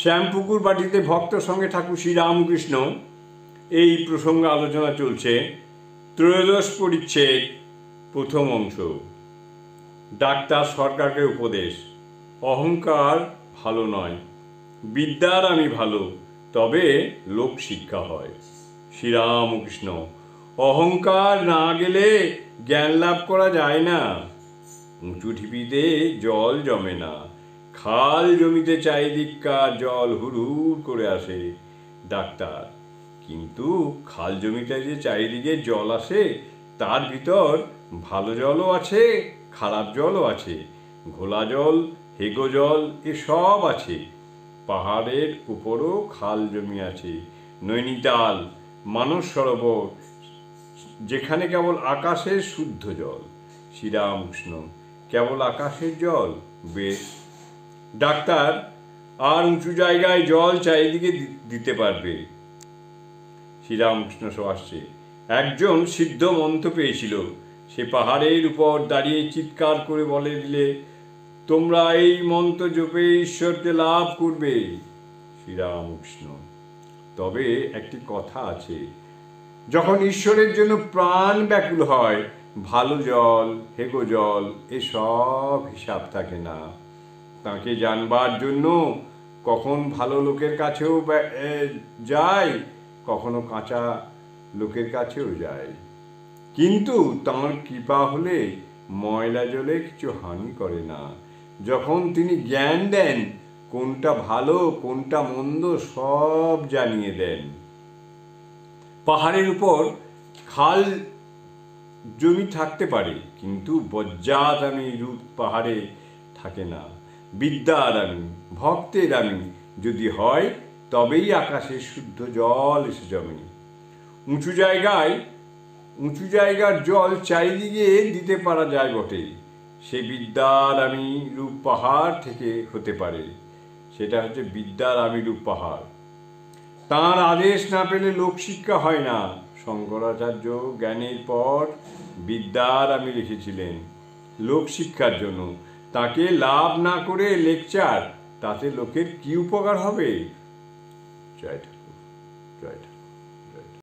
শ্যামপুকুর বাটিতে ভক্ত সঙ্গে ঠাকুর শ্রীরামকৃষ্ণ এই প্রসঙ্গে আলোচনা চলছে। ত্রয়োদশ পরিচ্ছেদ, প্রথম অংশ। ডাক্তার সরকারকে উপদেশ। অহংকার ভালো নয়, বিদ্যার আমি ভালো, তবে লোক শিক্ষা হয়। শ্রীরামকৃষ্ণ। অহংকার না গেলে জ্ঞান লাভ করা যায় না। উঁচু ঢিপিতে জল জমে না, খাল জমিতে চারিদিককার জল হুড় করে আসে। ডাক্তার। কিন্তু খাল জমিতে যে চারিদিকে জল আসে, তার ভিতর ভালো জলও আছে, খারাপ জলও আছে, ঘোলা জল, হেগো জল, এসব আছে। পাহাড়ের উপরও খাল জমি আছে, নৈনিতাল, মানস সরোবর, যেখানে কেবল আকাশের শুদ্ধ জল। শ্রীরামকৃষ্ণ। কেবল আকাশের জল? বেশ। ডাক্তার। আর উঁচু জায়গায় জল চারিদিকে দিতে পারবে? শ্রীরামকৃষ্ণ আসছে। একজন সিদ্ধ মন্ত্র পেয়েছিল, সে পাহাড়ের উপর দাঁড়িয়ে চিৎকার করে বলে দিলে, তোমরা এই মন্ত্র জপে ঈশ্বরকে লাভ করবে। শ্রীরামকৃষ্ণ। তবে একটি কথা আছে, যখন ঈশ্বরের জন্য প্রাণ ব্যাকুল হয়, ভালো জল, হেগো জল, এসব হিসাব থাকে না। তাকে জানবার জন্য কখন ভালো লোকের কাছেও যায়, কখনো কাঁচা লোকের কাছেও যায়। কিন্তু তাঁর কৃপা হলে ময়লা জলে কিছু হানি করে না। যখন তিনি জ্ঞান দেন, কোনটা ভালো কোনটা মন্দ সব জানিয়ে দেন। পাহাড়ের উপর খাল জমি থাকতে পারে, কিন্তু বজ্জাত আমি রূপ পাহাড়ে থাকে না। বিদ্যার আমি, ভক্তের আমি যদি হয়, তবেই আকাশে শুদ্ধ জল এসে জমে। উঁচু জায়গার জল চারিদিকে দিতে পারা যায় বটে, সে বিদ্যার আমি রূপ পাহাড় থেকে হতে পারে। সেটা হচ্ছে বিদ্যার আমি রূপ পাহাড়। তাঁর আদেশ না পেলে লোকশিক্ষা হয় না। শঙ্করাচার্য জ্ঞানের পর বিদ্যার আমি লিখেছিলেন লোকশিক্ষার জন্য। তাকে লাভ না করে লেকচার, তাতে লোকের কি উপকার হবে? জয় ঠাকুর, জয় ঠাকুর।